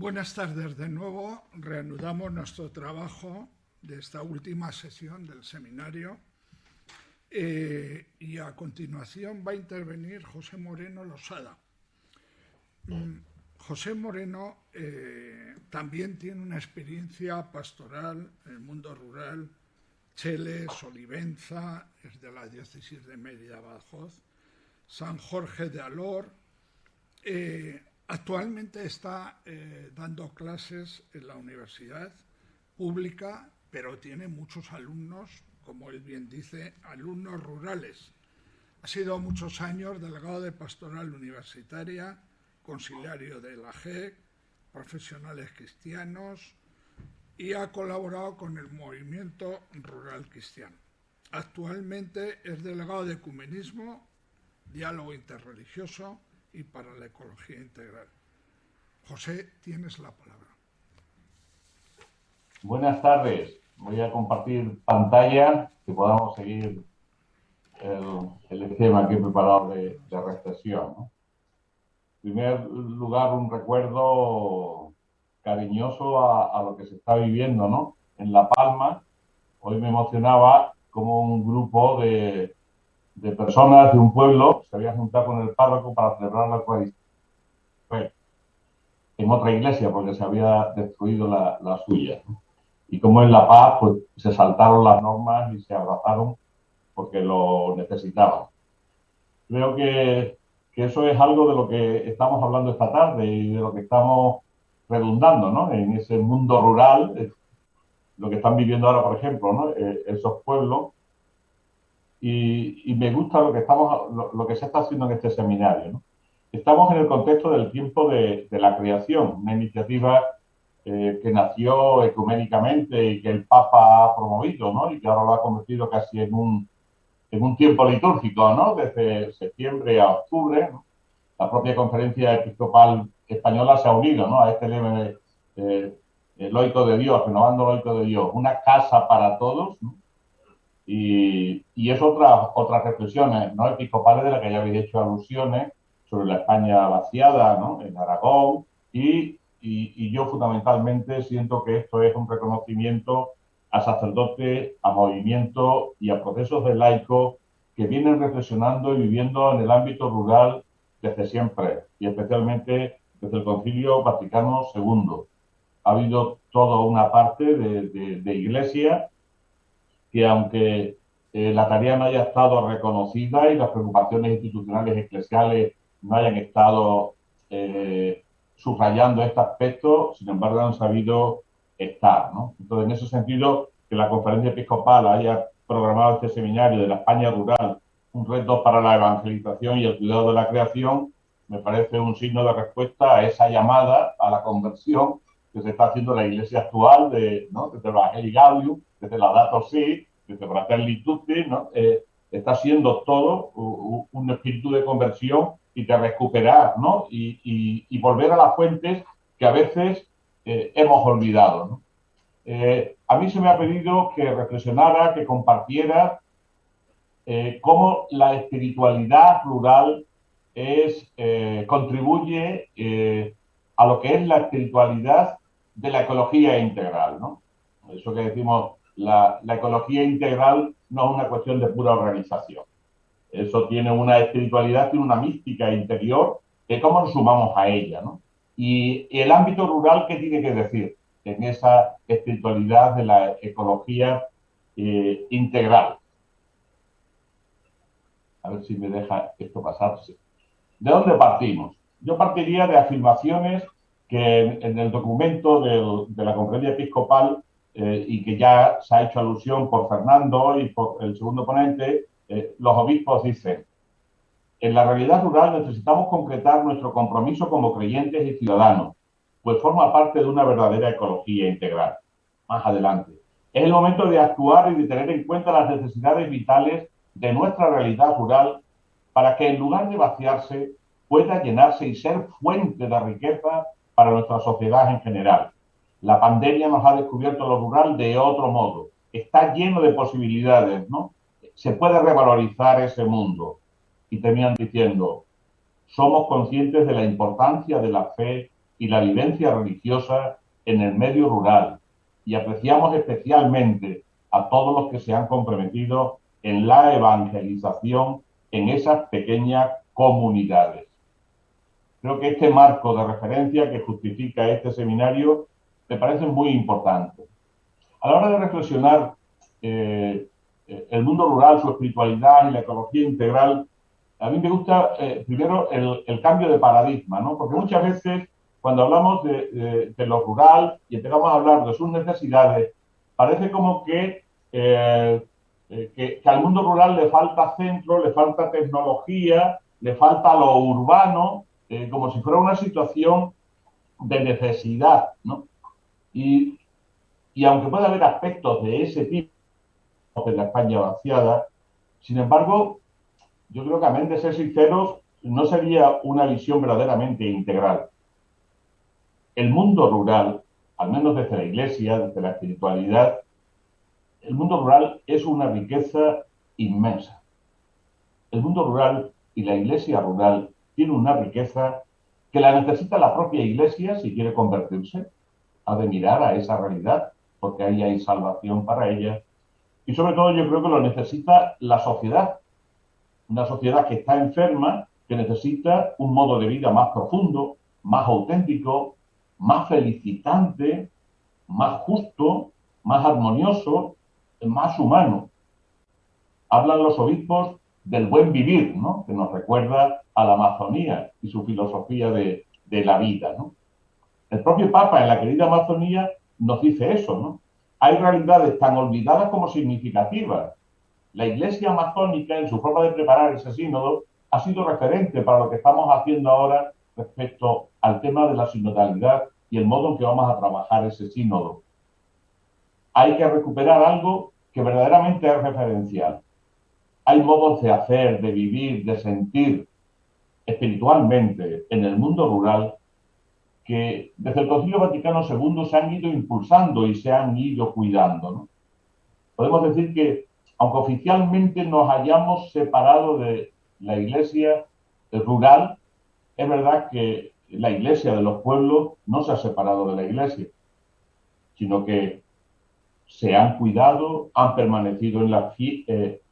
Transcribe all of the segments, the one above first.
Buenas tardes de nuevo. Reanudamos nuestro trabajo de esta última sesión del seminario y a continuación va a intervenir José Moreno Losada. José Moreno también tiene una experiencia pastoral en el mundo rural. Cheles, Olivenza, es de la diócesis de Mérida-Badajoz, San Jorge de Alor. Actualmente está dando clases en la universidad pública, pero tiene muchos alumnos, como él bien dice, alumnos rurales. Ha sido muchos años delegado de Pastoral Universitaria, conciliario de la JEC, Profesionales Cristianos, y ha colaborado con el Movimiento Rural Cristiano. Actualmente es delegado de Ecumenismo, Diálogo Interreligioso y para la Ecología Integral. José, tienes la palabra. Buenas tardes. Voy a compartir pantalla, que podamos seguir el esquema que he preparado de reflexión, ¿no? En primer lugar, un recuerdo cariñoso a lo que se está viviendo, ¿no? En La Palma. Hoy me emocionaba como un grupo de personas de un pueblo se había juntado con el párroco para celebrar la Eucaristía. Bueno, en otra iglesia, porque se había destruido la suya, ¿no? Y como en La Paz, pues se saltaron las normas y se abrazaron porque lo necesitaban. Creo que eso es algo de lo que estamos hablando esta tarde y de lo que estamos redundando, ¿no? En ese mundo rural, lo que están viviendo ahora, por ejemplo, ¿no? Esos pueblos. Y me gusta lo que se está haciendo en este seminario, ¿no? Estamos en el contexto del tiempo de la creación, una iniciativa que nació ecuménicamente y que el Papa ha promovido, ¿no? Y que ahora lo ha convertido casi en un tiempo litúrgico, ¿no? Desde septiembre a octubre, ¿no? La propia Conferencia Episcopal Española se ha unido, ¿no? A este lema el Oico de Dios, renovando el Oico de Dios, una casa para todos, ¿no? Y es otras reflexiones, ¿no? Episcopales de las que ya habéis hecho alusiones sobre la España vaciada, ¿no? En Aragón, y yo fundamentalmente siento que esto es un reconocimiento a sacerdotes, a movimientos y a procesos de laicos que vienen reflexionando y viviendo en el ámbito rural desde siempre, y especialmente desde el Concilio Vaticano II. Ha habido toda una parte de iglesia que, aunque la tarea no haya estado reconocida y las preocupaciones institucionales eclesiales no hayan estado subrayando este aspecto, sin embargo han sabido estar, ¿no? Entonces, en ese sentido, que la Conferencia Episcopal haya programado este seminario de la España rural, un reto para la evangelización y el cuidado de la creación, me parece un signo de respuesta a esa llamada a la conversión que se está haciendo en la Iglesia actual, ¿no? Desde Evangelii Gaudium, desde Laudato Si, desde Fratelli Tutti, ¿no? Está siendo todo un espíritu de conversión y de recuperar, ¿no? Y volver a las fuentes que a veces hemos olvidado, ¿no? A mí se me ha pedido que reflexionara, que compartiera cómo la espiritualidad rural contribuye a lo que es la espiritualidad de la ecología integral, ¿no? Eso que decimos, la ecología integral no es una cuestión de pura organización. Eso tiene una espiritualidad, tiene una mística interior de cómo nos sumamos a ella, ¿no? Y el ámbito rural, ¿qué tiene que decir en esa espiritualidad de la ecología integral? A ver si me deja esto pasarse. ¿De dónde partimos? Yo partiría de afirmaciones que en el documento de la Conferencia Episcopal y que ya se ha hecho alusión por Fernando y por el segundo ponente, los obispos dicen: en la realidad rural necesitamos concretar nuestro compromiso como creyentes y ciudadanos, pues forma parte de una verdadera ecología integral. Más adelante, es el momento de actuar y de tener en cuenta las necesidades vitales de nuestra realidad rural para que, en lugar de vaciarse, pueda llenarse y ser fuente de riqueza para nuestra sociedad en general. La pandemia nos ha descubierto lo rural de otro modo. Está lleno de posibilidades, ¿no? Se puede revalorizar ese mundo. Y terminan diciendo: somos conscientes de la importancia de la fe y la vivencia religiosa en el medio rural y apreciamos especialmente a todos los que se han comprometido en la evangelización en esas pequeñas comunidades. Creo que este marco de referencia que justifica este seminario me parece muy importante. A la hora de reflexionar el mundo rural, su espiritualidad y la ecología integral, a mí me gusta primero el cambio de paradigma, ¿no? Porque muchas veces cuando hablamos de lo rural y empezamos a hablar de sus necesidades, parece como que al mundo rural le falta centro, le falta tecnología, le falta lo urbano, como si fuera una situación de necesidad, ¿no? Y aunque puede haber aspectos de ese tipo en la España vaciada, sin embargo, yo creo que a menos de ser sinceros, no sería una visión verdaderamente integral. El mundo rural, al menos desde la Iglesia, desde la espiritualidad, el mundo rural es una riqueza inmensa. El mundo rural y la Iglesia rural tienen una riqueza que la necesita la propia Iglesia si quiere convertirse. Ha de mirar a esa realidad, porque ahí hay salvación para ella. Y sobre todo yo creo que lo necesita la sociedad. Una sociedad que está enferma, que necesita un modo de vida más profundo, más auténtico, más felicitante, más justo, más armonioso, más humano. Hablan los obispos del buen vivir, ¿no? Que nos recuerda a la Amazonía y su filosofía de la vida, ¿no? El propio Papa en la querida Amazonía nos dice eso, ¿no? Hay realidades tan olvidadas como significativas. La Iglesia amazónica, en su forma de preparar ese sínodo, ha sido referente para lo que estamos haciendo ahora respecto al tema de la sinodalidad y el modo en que vamos a trabajar ese sínodo. Hay que recuperar algo que verdaderamente es referencial. Hay modos de hacer, de vivir, de sentir espiritualmente en el mundo rural que desde el Concilio Vaticano II se han ido impulsando y se han ido cuidando, ¿no? Podemos decir que, aunque oficialmente nos hayamos separado de la Iglesia rural, es verdad que la Iglesia de los pueblos no se ha separado de la Iglesia, sino que se han cuidado, han permanecido en la fe,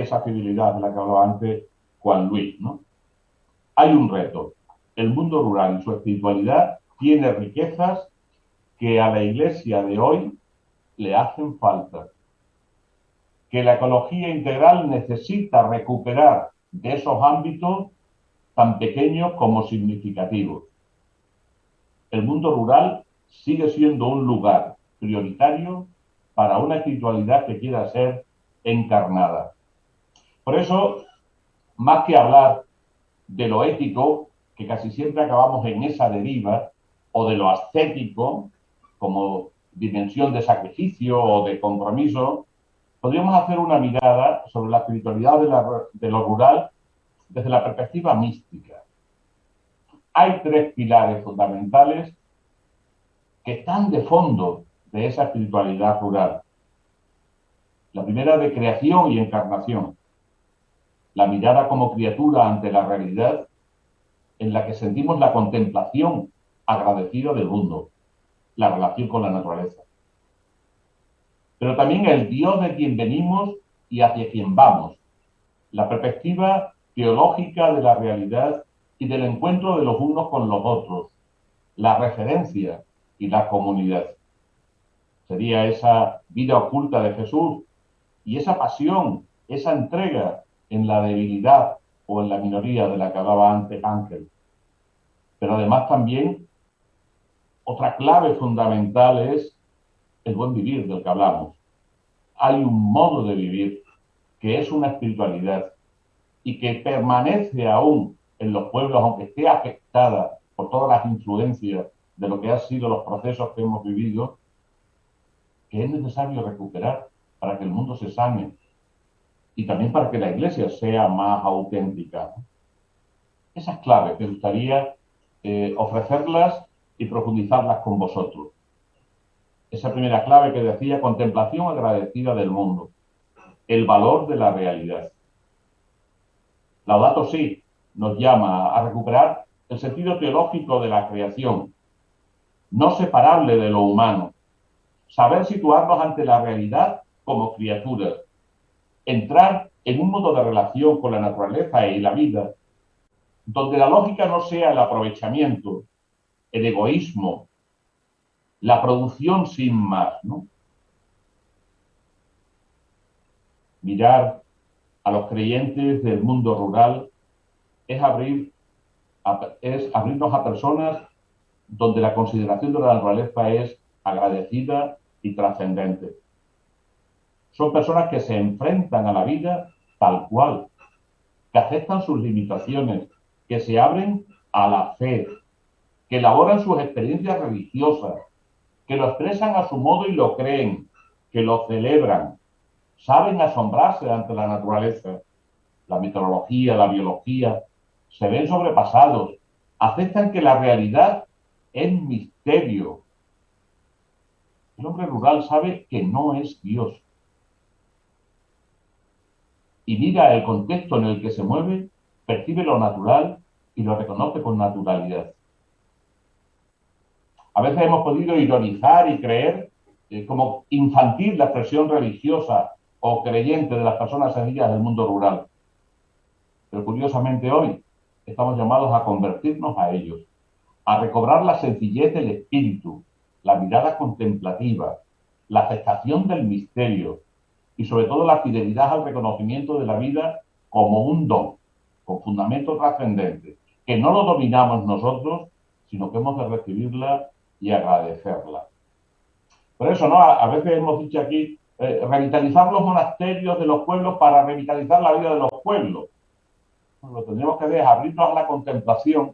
esa fidelidad de la que hablaba antes Juan Luis, ¿no? Hay un reto. El mundo rural y su espiritualidad tiene riquezas que a la Iglesia de hoy le hacen falta. Que la ecología integral necesita recuperar de esos ámbitos tan pequeños como significativos. El mundo rural sigue siendo un lugar prioritario para una espiritualidad que quiera ser encarnada. Por eso, más que hablar de lo ético, que casi siempre acabamos en esa deriva, o de lo ascético, como dimensión de sacrificio o de compromiso, podríamos hacer una mirada sobre la espiritualidad de lo rural desde la perspectiva mística. Hay tres pilares fundamentales que están de fondo de esa espiritualidad rural. La primera, de creación y encarnación. La mirada como criatura ante la realidad, en la que sentimos la contemplación agradecida del mundo, la relación con la naturaleza. Pero también el Dios de quien venimos y hacia quien vamos, la perspectiva teológica de la realidad y del encuentro de los unos con los otros, la referencia y la comunidad. Sería esa vida oculta de Jesús y esa pasión, esa entrega en la debilidad o en la minoría de la que hablaba antes Ángel. Pero además también otra clave fundamental es el buen vivir del que hablamos. Hay un modo de vivir que es una espiritualidad y que permanece aún en los pueblos, aunque esté afectada por todas las influencias de lo que han sido los procesos que hemos vivido, que es necesario recuperar para que el mundo se sane y también para que la Iglesia sea más auténtica. Esas claves me gustaría ofrecerlas y profundizarlas con vosotros. Esa primera clave que decía, contemplación agradecida del mundo, el valor de la realidad. Laudato Si nos llama a recuperar el sentido teológico de la creación, no separable de lo humano, saber situarnos ante la realidad como criaturas, entrar en un modo de relación con la naturaleza y la vida, donde la lógica no sea el aprovechamiento, el egoísmo, la producción sin más, ¿no? Mirar a los creyentes del mundo rural es abrirnos a personas donde la consideración de la naturaleza es agradecida y trascendente. Son personas que se enfrentan a la vida tal cual, que aceptan sus limitaciones, que se abren a la fe, que elaboran sus experiencias religiosas, que lo expresan a su modo y lo creen, que lo celebran, saben asombrarse ante la naturaleza. La meteorología, la biología, se ven sobrepasados, aceptan que la realidad es misterio. El hombre rural sabe que no es Dios. Y mira el contexto en el que se mueve, percibe lo natural y lo reconoce con naturalidad. A veces hemos podido ironizar y creer como infantil la expresión religiosa o creyente de las personas sencillas del mundo rural. Pero curiosamente hoy estamos llamados a convertirnos a ellos, a recobrar la sencillez del espíritu, la mirada contemplativa, la aceptación del misterio y sobre todo la fidelidad al reconocimiento de la vida como un don, con fundamento trascendente, que no lo dominamos nosotros, sino que hemos de recibirla y agradecerla. Por eso, ¿no? A veces hemos dicho aquí, revitalizar los monasterios de los pueblos para revitalizar la vida de los pueblos. Lo que tendremos que hacer es abrirnos a la contemplación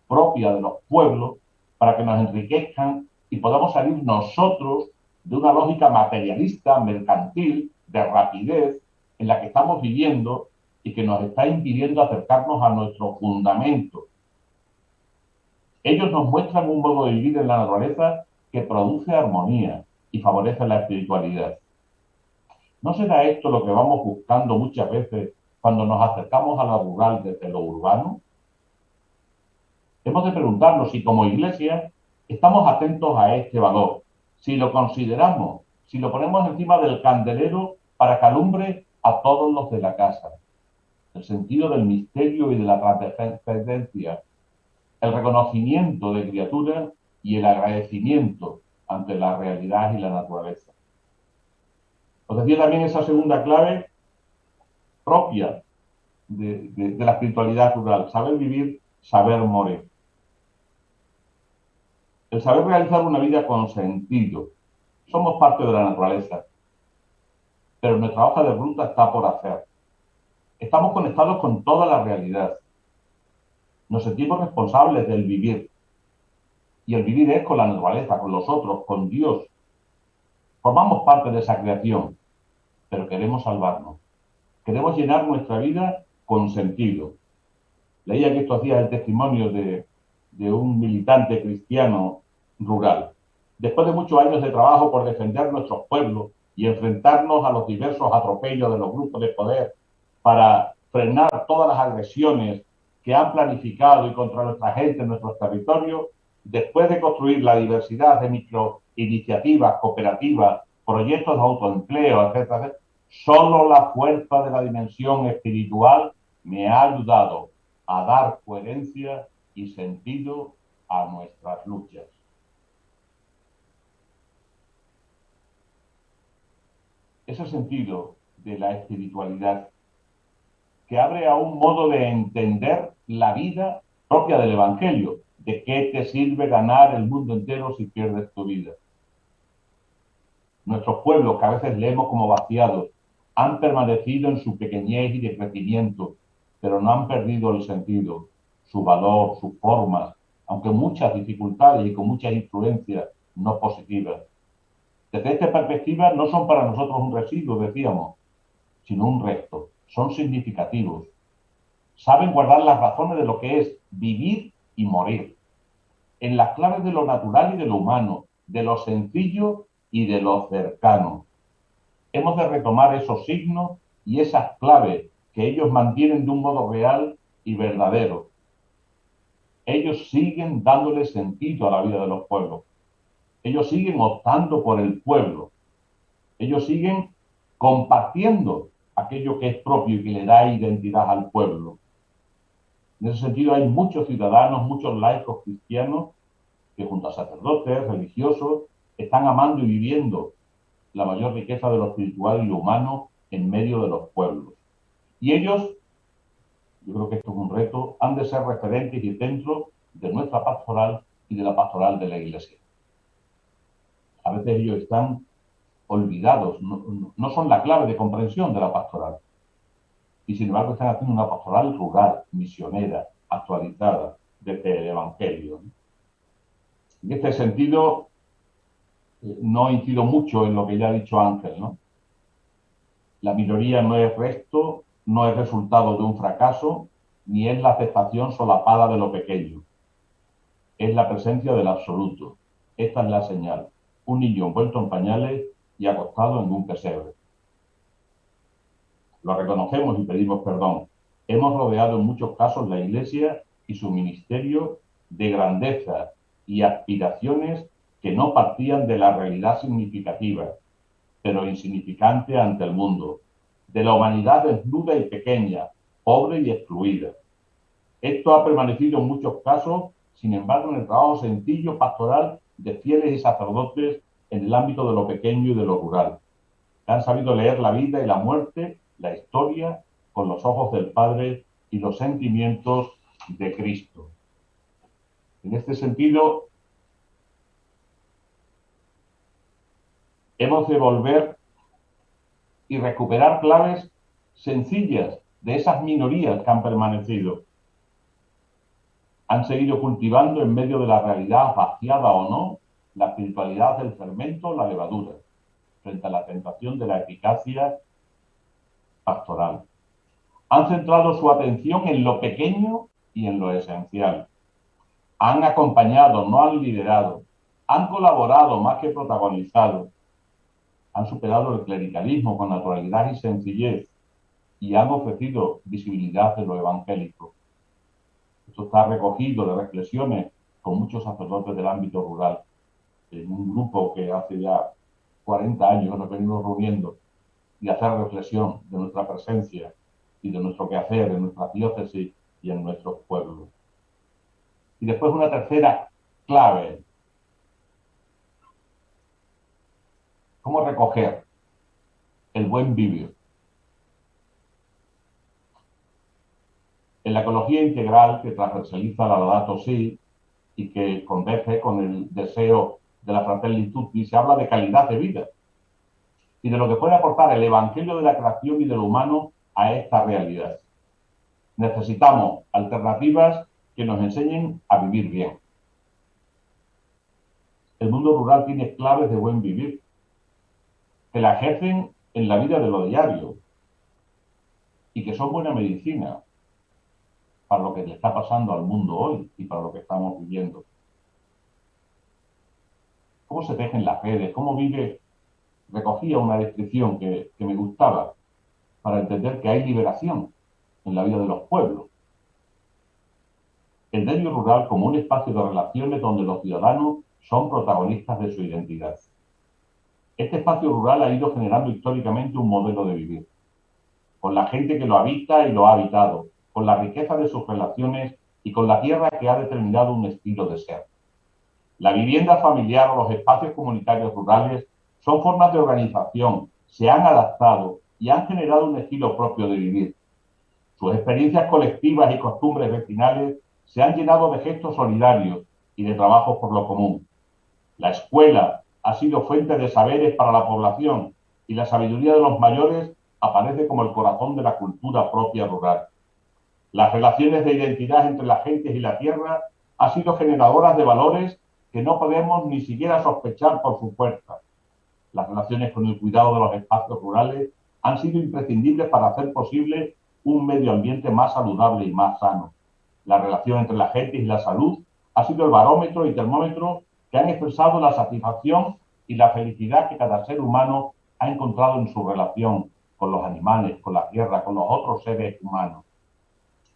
propia de los pueblos para que nos enriquezcan y podamos salir nosotros de una lógica materialista, mercantil, de rapidez en la que estamos viviendo y que nos está impidiendo acercarnos a nuestro fundamento. Ellos nos muestran un modo de vivir en la naturaleza que produce armonía y favorece la espiritualidad. ¿No será esto lo que vamos buscando muchas veces cuando nos acercamos a lo rural desde lo urbano? Hemos de preguntarnos si como Iglesia estamos atentos a este valor, si lo consideramos, si lo ponemos encima del candelero para que alumbre a todos los de la casa. El sentido del misterio y de la trascendencia, el reconocimiento de criaturas y el agradecimiento ante la realidad y la naturaleza. Os decía también esa segunda clave propia de la espiritualidad rural, saber vivir, saber morir. El saber realizar una vida con sentido. Somos parte de la naturaleza, pero nuestra hoja de ruta está por hacer. Estamos conectados con toda la realidad. Nos sentimos responsables del vivir. Y el vivir es con la naturaleza, con los otros, con Dios. Formamos parte de esa creación, pero queremos salvarnos. Queremos llenar nuestra vida con sentido. Leía que estos días el testimonio de un militante cristiano rural. Después de muchos años de trabajo por defender nuestros pueblos y enfrentarnos a los diversos atropellos de los grupos de poder para frenar todas las agresiones que han planificado y contra nuestra gente en nuestros territorios, después de construir la diversidad de microiniciativas, cooperativas, proyectos de autoempleo, etcétera, etcétera, solo la fuerza de la dimensión espiritual me ha ayudado a dar coherencia y sentido a nuestras luchas. Ese sentido de la espiritualidad que abre a un modo de entender la vida propia del Evangelio. ¿De qué te sirve ganar el mundo entero si pierdes tu vida? Nuestros pueblos, que a veces leemos como vaciados, han permanecido en su pequeñez y decrecimiento, pero no han perdido el sentido, su valor, sus formas, aunque muchas dificultades y con muchas influencias no positivas. Desde esta perspectiva no son para nosotros un residuo, decíamos, sino un resto. Son significativos. Saben guardar las razones de lo que es vivir y morir, en las claves de lo natural y de lo humano, de lo sencillo y de lo cercano. Hemos de retomar esos signos y esas claves que ellos mantienen de un modo real y verdadero. ellos siguen dándole sentido a la vida de los pueblos. Ellos siguen optando por el pueblo. Ellos siguen compartiendo aquello que es propio y que le da identidad al pueblo. En ese sentido hay muchos ciudadanos, muchos laicos cristianos que junto a sacerdotes, religiosos, están amando y viviendo la mayor riqueza de lo espiritual y lo humano en medio de los pueblos. Y ellos, yo creo que esto es un reto, han de ser referentes y centros de nuestra pastoral y de la pastoral de la Iglesia. A veces ellos están olvidados, no son la clave de comprensión de la pastoral. Y sin embargo están haciendo una pastoral rural, misionera, actualizada, desde el Evangelio. En este sentido, no incido mucho en lo que ya ha dicho Ángel, ¿no? La minoría no es resto, no es resultado de un fracaso, ni es la aceptación solapada de lo pequeño. Es la presencia del absoluto. Esta es la señal. Un niño envuelto en pañales y acostado en un pesebre. Lo reconocemos y pedimos perdón. Hemos rodeado en muchos casos la Iglesia y su ministerio de grandeza y aspiraciones que no partían de la realidad significativa, pero insignificante ante el mundo, de la humanidad desnuda y pequeña, pobre y excluida. Esto ha permanecido en muchos casos, sin embargo, en el trabajo sencillo, pastoral, de fieles y sacerdotes en el ámbito de lo pequeño y de lo rural. Han sabido leer la vida y la muerte, la historia, con los ojos del Padre y los sentimientos de Cristo. En este sentido, hemos de volver y recuperar claves sencillas de esas minorías que han permanecido. Han seguido cultivando en medio de la realidad, vaciada o no, la espiritualidad del fermento, la levadura, frente a la tentación de la eficacia pastoral. Han centrado su atención en lo pequeño y en lo esencial. Han acompañado, no han liderado. Han colaborado más que protagonizado. Han superado el clericalismo con naturalidad y sencillez y han ofrecido visibilidad de lo evangélico. Esto está recogido de reflexiones con muchos sacerdotes del ámbito rural, en un grupo que hace ya 40 años nos venimos reuniendo y hacer reflexión de nuestra presencia y de nuestro quehacer en nuestras diócesis y en nuestros pueblos. Y después una tercera clave. ¿Cómo recoger el buen vivir? En la ecología integral que transversaliza la Laudato Si y que converge con el deseo de la Fratelli Tutti, se habla de calidad de vida y de lo que puede aportar el Evangelio de la creación y de lo humano a esta realidad. Necesitamos alternativas que nos enseñen a vivir bien. El mundo rural tiene claves de buen vivir que la ejercen en la vida de lo diario y que son buena medicina para lo que le está pasando al mundo hoy y para lo que estamos viviendo. ¿Cómo se tejen las redes? ¿Cómo vive? Recogía una descripción que me gustaba para entender que hay liberación en la vida de los pueblos. El medio rural como un espacio de relaciones donde los ciudadanos son protagonistas de su identidad. Este espacio rural ha ido generando históricamente un modelo de vivir, con la gente que lo habita y lo ha habitado, con la riqueza de sus relaciones y con la tierra que ha determinado un estilo de ser. La vivienda familiar o los espacios comunitarios rurales son formas de organización, se han adaptado y han generado un estilo propio de vivir. Sus experiencias colectivas y costumbres vecinales se han llenado de gestos solidarios y de trabajos por lo común. La escuela ha sido fuente de saberes para la población y la sabiduría de los mayores aparece como el corazón de la cultura propia rural. Las relaciones de identidad entre las gentes y la tierra han sido generadoras de valores que no podemos ni siquiera sospechar por su fuerza. Las relaciones con el cuidado de los espacios rurales han sido imprescindibles para hacer posible un medio ambiente más saludable y más sano. La relación entre la gente y la salud ha sido el barómetro y termómetro que han expresado la satisfacción y la felicidad que cada ser humano ha encontrado en su relación con los animales, con la tierra, con los otros seres humanos.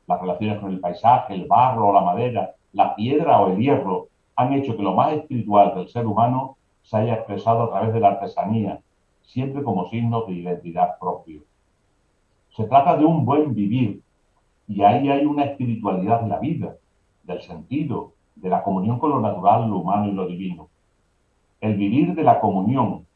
Las relaciones con el paisaje, el barro o la madera, la piedra o el hierro, han hecho que lo más espiritual del ser humano se haya expresado a través de la artesanía, siempre como signos de identidad propio. Se trata de un buen vivir, y ahí hay una espiritualidad de la vida, del sentido, de la comunión con lo natural, lo humano y lo divino. El vivir de la comunión,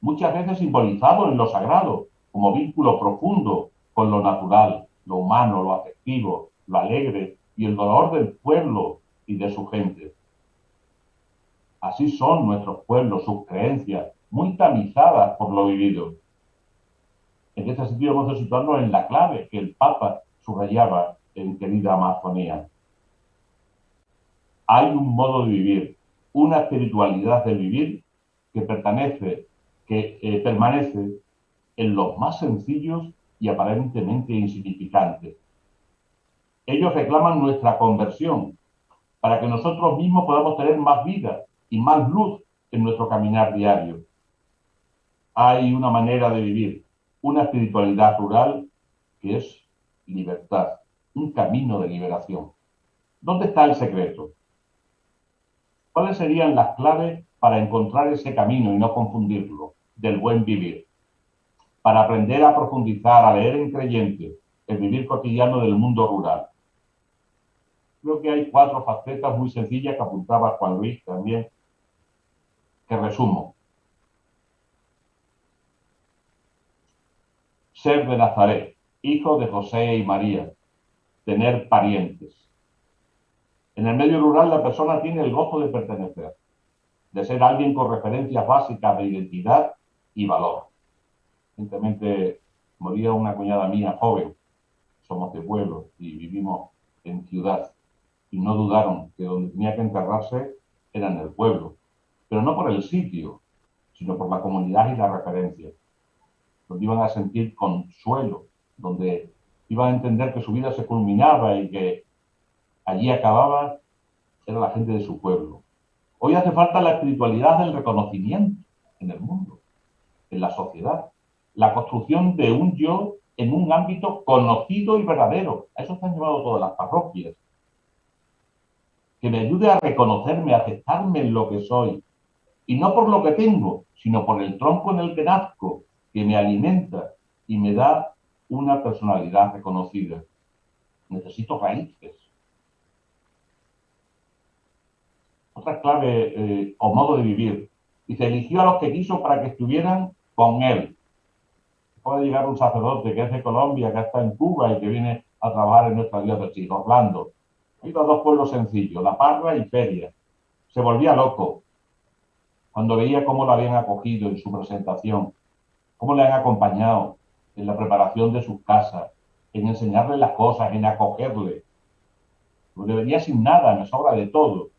muchas veces simbolizado en lo sagrado, como vínculo profundo con lo natural, lo humano, lo afectivo, lo alegre y el dolor del pueblo y de su gente. Así son nuestros pueblos, sus creencias, muy tamizadas por lo vivido. En este sentido vamos a situarnos en la clave que el Papa subrayaba en Querida Amazonía. Hay un modo de vivir, una espiritualidad de vivir que permanece en los más sencillos y aparentemente insignificantes. Ellos reclaman nuestra conversión para que nosotros mismos podamos tener más vida y más luz en nuestro caminar diario. Hay una manera de vivir, una espiritualidad rural que es libertad, un camino de liberación. ¿Dónde está el secreto? ¿Cuáles serían las claves para encontrar ese camino y no confundirlo del buen vivir? Para aprender a profundizar, a leer en creyente, el vivir cotidiano del mundo rural. Creo que hay 4 facetas muy sencillas que apuntaba Juan Luis también, que resumo. Ser de Nazaret, hijo de José y María, tener parientes. En el medio rural la persona tiene el gozo de pertenecer, de ser alguien con referencias básicas de identidad y valor. Recientemente moría una cuñada mía joven, somos de pueblo y vivimos en ciudad, y no dudaron que donde tenía que enterrarse era en el pueblo, pero no por el sitio, sino por la comunidad y la referencia, donde iban a sentir consuelo, donde iban a entender que su vida se culminaba y que allí acababa, era la gente de su pueblo. Hoy hace falta la espiritualidad del reconocimiento en el mundo, en la sociedad, la construcción de un yo en un ámbito conocido y verdadero. A eso están llevando todas las parroquias. Que me ayude a reconocerme, a aceptarme en lo que soy. Y no por lo que tengo, sino por el tronco en el que nazco, que me alimenta y me da una personalidad reconocida. Necesito raíces. Otra clave o modo de vivir. Dice, eligió a los que quiso para que estuvieran con él. Puede llegar un sacerdote que es de Colombia, que está en Cuba y que viene a trabajar en nuestra diócesis, Orlando. He ido a 2 pueblos sencillos, La Parra y Feria. Se volvía loco cuando veía cómo lo habían acogido en su presentación, cómo le han acompañado en la preparación de sus casas, en enseñarle las cosas, en acogerle. No le venía sin nada, me sobra de todo.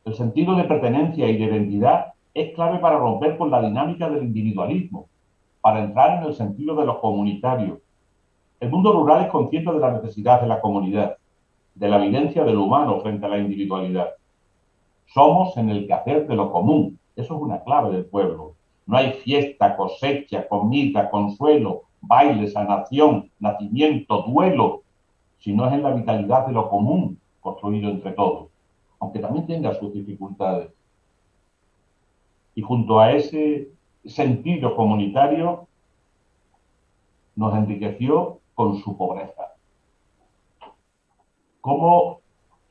El sentido de pertenencia y de identidad es clave para romper con la dinámica del individualismo, para entrar en el sentido de lo comunitario. El mundo rural es consciente de la necesidad de la comunidad, de la vivencia del humano frente a la individualidad. Somos en el quehacer de lo común. Eso es una clave del pueblo. No hay fiesta, cosecha, comida, consuelo, baile, sanación, nacimiento, duelo, sino es en la vitalidad de lo común construido entre todos, aunque también tenga sus dificultades. Y junto a ese sentido comunitario, nos enriqueció con su pobreza. ¿Cómo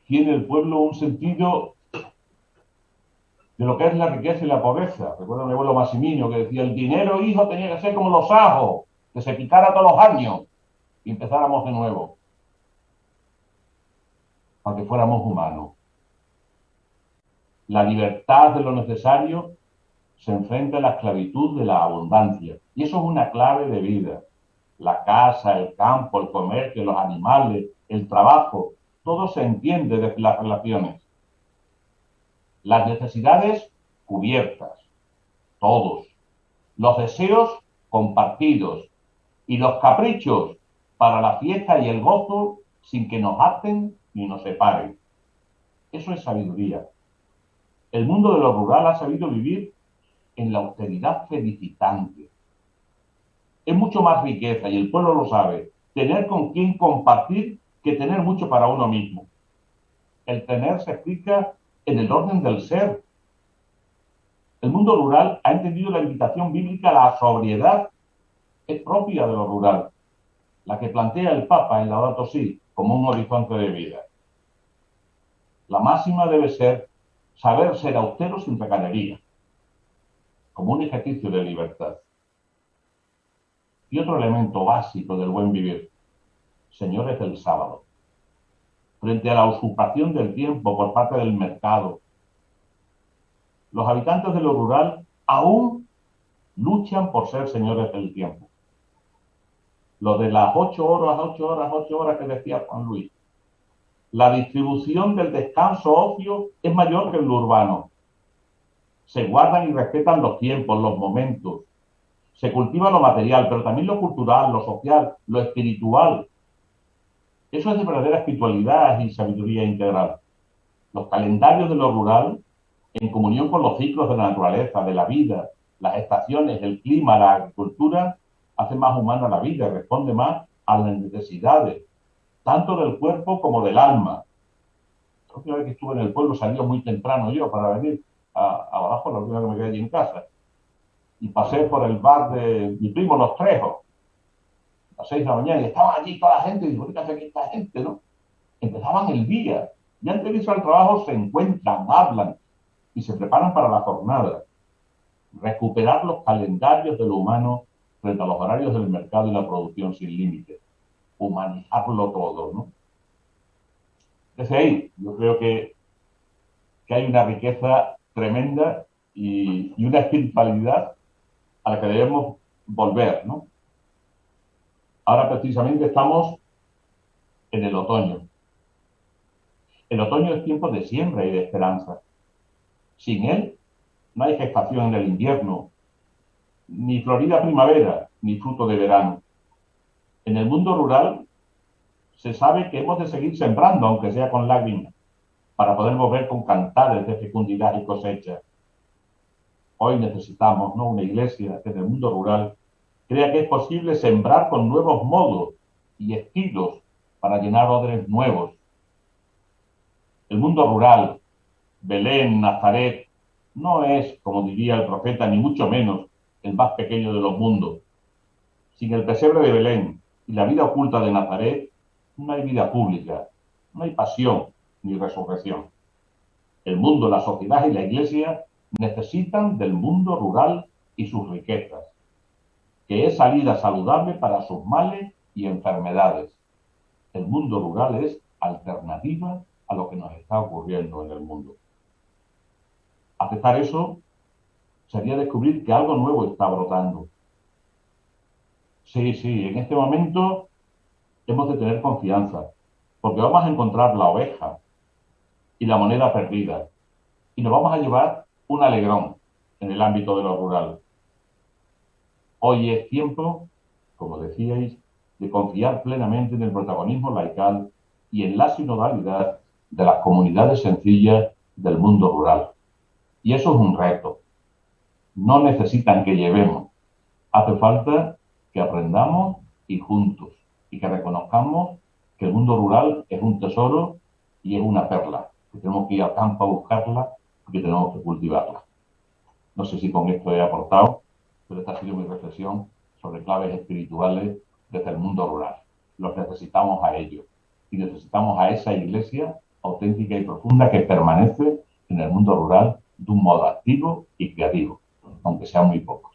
tiene el pueblo un sentido de lo que es la riqueza y la pobreza? Recuerdo a mi abuelo Massimino que decía, el dinero, hijo, tenía que ser como los ajos, que se picara todos los años y empezáramos de nuevo, para que fuéramos humanos. La libertad de lo necesario se enfrenta a la esclavitud de la abundancia. Y eso es una clave de vida. La casa, el campo, el comercio, los animales, el trabajo, todo se entiende desde las relaciones. Las necesidades cubiertas, todos. Los deseos compartidos. Y los caprichos para la fiesta y el gozo sin que nos aten ni nos separen. Eso es sabiduría. El mundo de lo rural ha sabido vivir en la austeridad felicitante. Es mucho más riqueza, y el pueblo lo sabe, tener con quien compartir que tener mucho para uno mismo. El tener se explica en el orden del ser. El mundo rural ha entendido la invitación bíblica a la sobriedad, es propia de lo rural, la que plantea el Papa en Laudato Si como un horizonte de vida. La máxima debe ser saber ser austero sin tacañería, como un ejercicio de libertad. Y otro elemento básico del buen vivir, señores del sábado. Frente a la usurpación del tiempo por parte del mercado, los habitantes de lo rural aún luchan por ser señores del tiempo. Lo de las 8 horas que decía Juan Luis. La distribución del descanso ocio es mayor que en lo urbano. Se guardan y respetan los tiempos, los momentos. Se cultiva lo material, pero también lo cultural, lo social, lo espiritual. Eso es de verdadera espiritualidad y sabiduría integral. Los calendarios de lo rural, en comunión con los ciclos de la naturaleza, de la vida, las estaciones, el clima, la agricultura, hace más humana la vida, responde más a las necesidades, tanto del cuerpo como del alma. La última vez que estuve en el pueblo salí muy temprano yo para venir abajo, la última vez que me quedé allí en casa. Y pasé por el bar de mi primo Los Trejos, a las 6 de la mañana, y estaba allí toda la gente, y digo, ¿qué hace aquí esta gente, no? Empezaban el día, y antes de irse al trabajo se encuentran, hablan, y se preparan para la jornada. Recuperar los calendarios de lo humano frente a los horarios del mercado y la producción sin límites. Humanizarlo todo, ¿no? Desde ahí, yo creo que hay una riqueza tremenda y una espiritualidad a la que debemos volver, ¿no? Ahora precisamente estamos en el otoño. El otoño es tiempo de siembra y de esperanza. Sin él no hay gestación en el invierno, ni florida primavera, ni fruto de verano. En el mundo rural se sabe que hemos de seguir sembrando, aunque sea con lágrimas, para poder volver con cantares de fecundidad y cosecha. Hoy necesitamos, ¿no?, una iglesia que en el mundo rural crea que es posible sembrar con nuevos modos y estilos para llenar odres nuevos. El mundo rural, Belén, Nazaret, no es, como diría el profeta, ni mucho menos el más pequeño de los mundos. Sin el pesebre de Belén y la vida oculta de Nazaret, no hay vida pública, no hay pasión ni resurrección. El mundo, la sociedad y la iglesia necesitan del mundo rural y sus riquezas, que es salida saludable para sus males y enfermedades. El mundo rural es alternativa a lo que nos está ocurriendo en el mundo. Aceptar eso sería descubrir que algo nuevo está brotando. Sí, en este momento hemos de tener confianza, porque vamos a encontrar la oveja y la moneda perdida, y nos vamos a llevar un alegrón en el ámbito de lo rural. Hoy es tiempo, como decíais, de confiar plenamente en el protagonismo laical y en la sinodalidad de las comunidades sencillas del mundo rural. Y eso es un reto. No necesitan que llevemos. Hace falta que aprendamos y juntos, y que reconozcamos que el mundo rural es un tesoro y es una perla, que tenemos que ir al campo a buscarla y que tenemos que cultivarla. No sé si con esto he aportado, pero esta ha sido mi reflexión sobre claves espirituales desde el mundo rural. Los necesitamos a ellos y necesitamos a esa iglesia auténtica y profunda que permanece en el mundo rural de un modo activo y creativo, aunque sea muy poco.